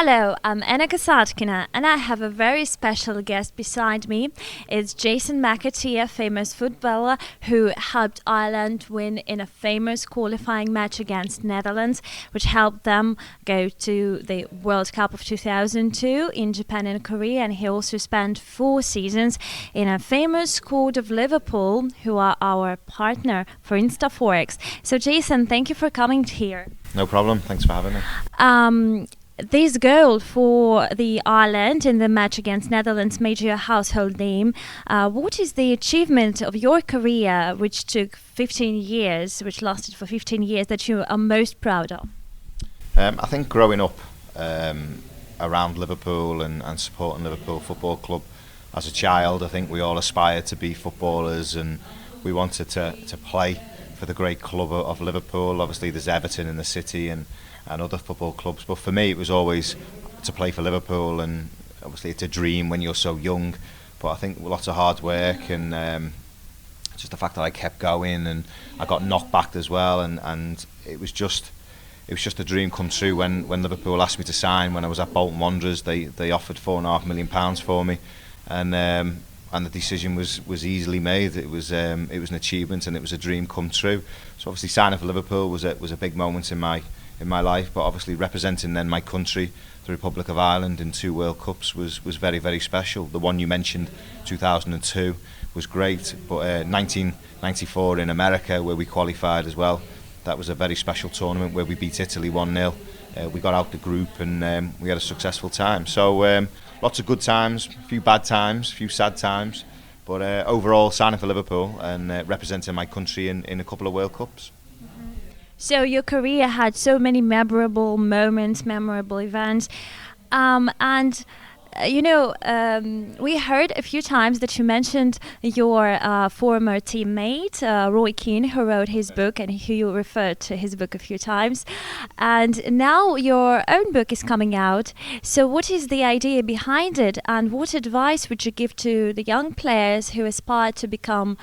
Hello, I'm Anna Kasatkina, and I have a very special guest beside me. It's Jeyson Macatir, famous footballer who helped Ireland win in a famous qualifying match against Netherlands, which helped them go to the World Cup of 2002 in Japan and Korea. And he also spent 4 seasons in a famous squad of Liverpool, who are our partner for InstaForex. So, Jeyson, thank you for coming here. No problem. Thanks for having me. This goal for the Ireland in the match against Netherlands made you a household name. What is the achievement of your career, which took 15 years, which lasted for 15 years, that you are most proud of? I think growing up around Liverpool and supporting Liverpool Football Club as a child, I think we all aspired to be footballers and we wanted to play for the great club of Liverpool. Obviously there's Everton in the city and other football clubs, but for me it was always to play for Liverpool, and obviously it's a dream when you're so young, but I think lots of hard work and just the fact that I kept going, and I got knocked back as well, and it was just a dream come true when Liverpool asked me to sign. When I was at Bolton Wanderers, they offered £4.5 million for me, and the decision was easily made. It was an achievement and it was a dream come true. So obviously signing for Liverpool was a big moment in my life, but obviously representing then my country, the Republic of Ireland, in 2 World Cups was very, very special. The one you mentioned, 2002, was great, but 1994 in America, where we qualified as well, that was a very special tournament where we beat Italy 1-0. We got out the group and we had a successful time. So lots of good times, a few bad times, a few sad times, but overall signing for Liverpool and representing my country in a couple of World Cups. So your career had so many memorable moments, memorable events, we heard a few times that you mentioned your former teammate, Roy Keane, who wrote his book and who you referred to his book a few times. And now your own book is coming out. So what is the idea behind it, and what advice would you give to the young players who aspire to become,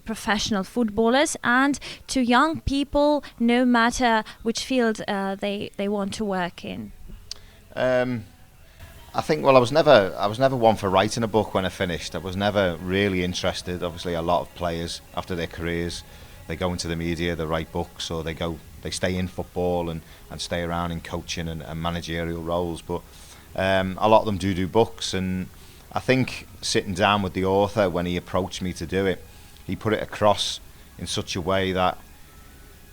professional footballers, and to young people, no matter which field they want to work in? I think, I was never one for writing a book when I finished. I was never really interested. Obviously, a lot of players after their careers, they go into the media, they write books, or they stay in football and stay around in coaching and managerial roles. But a lot of them do books, and I think sitting down with the author when he approached me to do it, he put it across in such a way that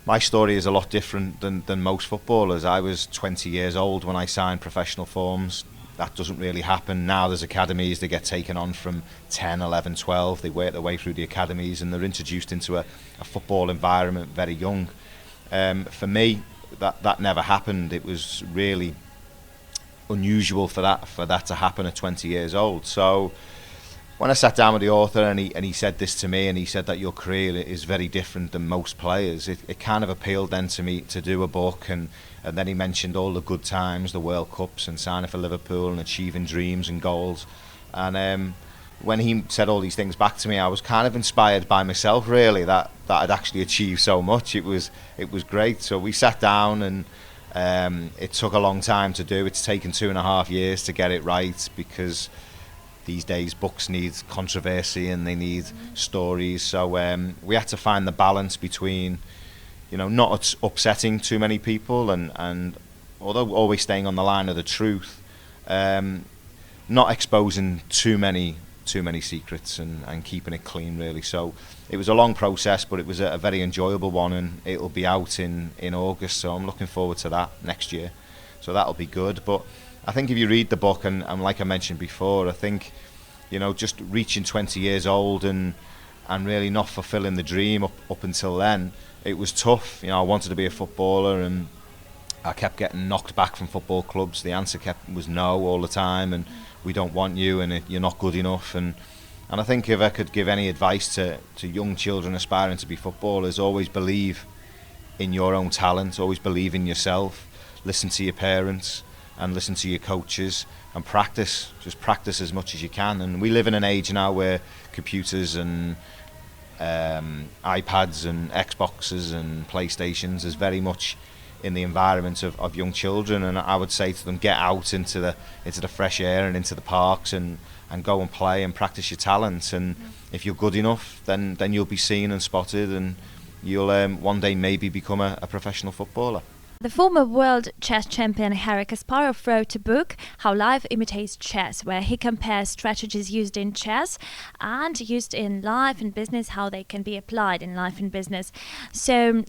my story is a lot different than most footballers. I was 20 years old when I signed professional forms. That doesn't really happen now. There's academies, they get taken on from 10, 11, 12. They work their way through the academies and they're introduced into a football environment very young. For me, that never happened. It was really unusual for that to happen at 20 years old. So when I sat down with the author and he said this to me, and he said that your career is very different than most players, it kind of appealed then to me to do a book. And then he mentioned all the good times, the World Cups and signing for Liverpool and achieving dreams and goals. And when he said all these things back to me, I was kind of inspired by myself, really, that I'd actually achieved so much. It was great. So we sat down, and it took a long time to do. It's taken 2.5 years to get it right, because these days books need controversy and they need stories. So we had to find the balance between not upsetting too many people and although always staying on the line of the truth, not exposing too many secrets and keeping it clean, really. So it was a long process, but it was a very enjoyable one, and it'll be out in August, so I'm looking forward to that next year. So that'll be good. But I think if you read the book, and like I mentioned before, I think just reaching 20 years old and really not fulfilling the dream up until then, it was tough. I wanted to be a footballer, and I kept getting knocked back from football clubs. The answer was no all the time, and we don't want you, and you're not good enough. And I think if I could give any advice to young children aspiring to be footballers, always believe in your own talent, always believe in yourself, listen to your parents and listen to your coaches, and just practice as much as you can. And we live in an age now where computers and iPads and Xboxes and PlayStations is very much in the environment of young children, and I would say to them, get out into the fresh air and into the parks and go and play and practice your talents. And if you're good enough, then you'll be seen and spotted, and you'll one day maybe become a professional footballer. The former world chess champion Harry Kasparov wrote a book, How Life Imitates Chess, where he compares strategies used in chess and used in life and business, how they can be applied in life and business. So,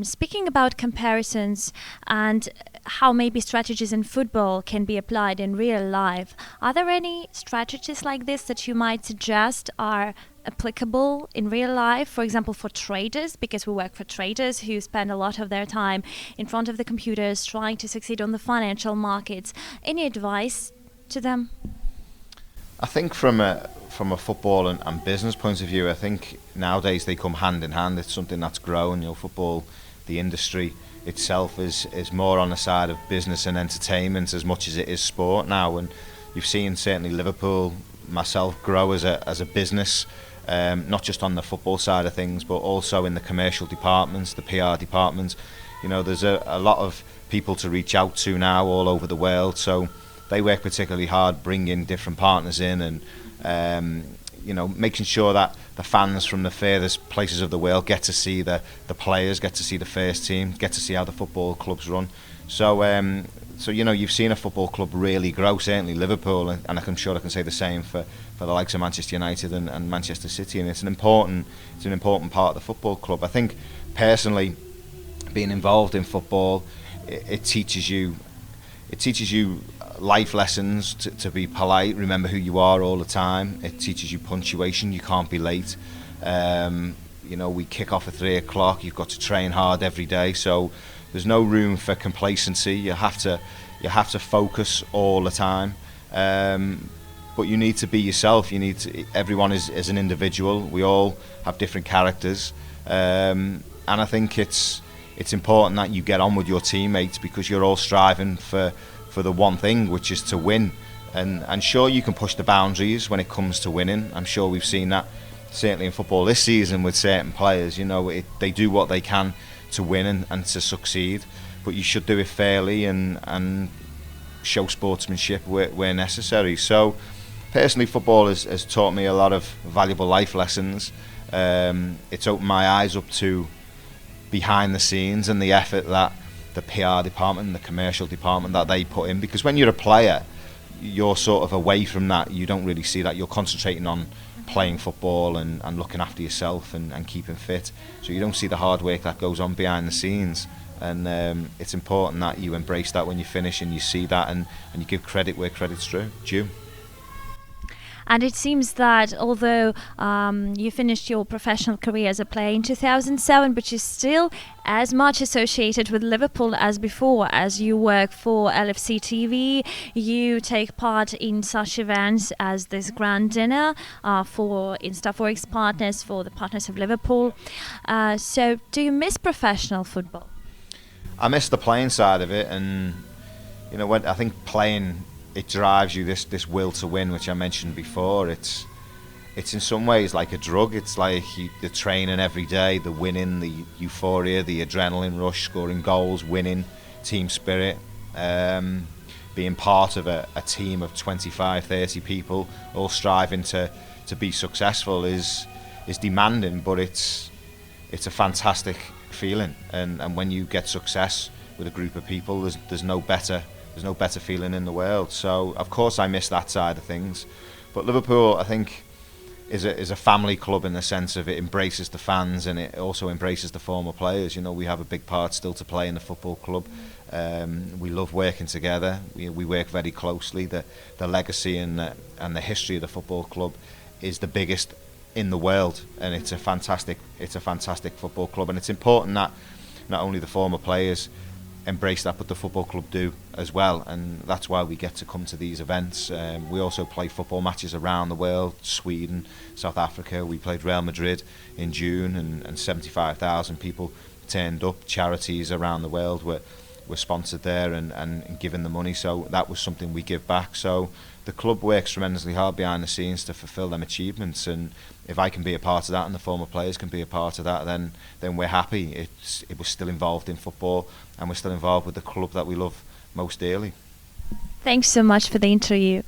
speaking about comparisons and how maybe strategies in football can be applied in real life, are there any strategies like this that you might suggest are applicable in real life, for example for traders, because we work for traders who spend a lot of their time in front of the computers trying to succeed on the financial markets? Any advice to them? I think from a football and business point of view, I think nowadays they come hand in hand. It's something that's grown. Football, the industry itself is more on the side of business and entertainment as much as it is sport now, and you've seen certainly Liverpool, myself, grow as a business. Not just on the football side of things, but also in the commercial departments, the PR departments. There's a lot of people to reach out to now all over the world, so they work particularly hard bringing different partners in and making sure that the fans from the furthest places of the world get to see the players, get to see the first team, get to see how the football clubs run. So you've seen a football club really grow, certainly Liverpool, and I'm sure I can say the same for the likes of Manchester United and Manchester City, and it's an important part of the football club. I think personally, being involved in football, it teaches you life lessons to be polite, remember who you are all the time. It teaches you punctuation, you can't be late. We kick off at 3 o'clock, you've got to train hard every day, so there's no room for complacency. You have to focus all the time, but you need to be yourself. Everyone is an individual. We all have different characters, and I think it's important that you get on with your teammates, because you're all striving for the one thing, which is to win. And sure, you can push the boundaries when it comes to winning. I'm sure we've seen that certainly in football this season with certain players. They do what they can to win and to succeed, but you should do it fairly and show sportsmanship where necessary. So personally, football has taught me a lot of valuable life lessons. It's opened my eyes up to behind the scenes and the effort that the PR department and the commercial department that they put in, because when you're a player, you're sort of away from that. You don't really see that. You're concentrating on playing football and looking after yourself and keeping fit, so you don't see the hard work that goes on behind the scenes. And it's important that you embrace that when you finish, and you see that, and you give credit where credit's due. And it seems that although you finished your professional career as a player in 2007, but you're still as much associated with Liverpool as before, as you work for LFC TV, you take part in such events as this Grand Diner for Instaforex partners, for the partners of Liverpool. So do you miss professional football? I miss the playing side of it, and when I think playing, it drives you this will to win, which I mentioned before. It's in some ways like a drug. It's like the training every day, the winning, the euphoria, the adrenaline rush, scoring goals, winning, team spirit, being part of a team of 25, 30 people all striving to be successful is demanding, but it's a fantastic feeling. And when you get success with a group of people, there's no better feeling in the world. So of course I miss that side of things, but Liverpool, I think, is a family club in the sense of it embraces the fans, and it also embraces the former players. We have a big part still to play in the football club. We love working together. We work very closely. The legacy and the history of the football club is the biggest in the world, and it's a fantastic football club. And it's important that not only the former players embrace that, but the football club do as well, and that's why we get to come to these events. We also play football matches around the world, Sweden, South Africa. We played Real Madrid in June, and 75,000 people turned up. Charities around the world were sponsored there and given the money, so that was something we give back. So the club works tremendously hard behind the scenes to fulfil them achievements, and if I can be a part of that and the former players can be a part of that, then we're happy. It was still involved in football, and we're still involved with the club that we love most dearly. Thanks so much for the interview.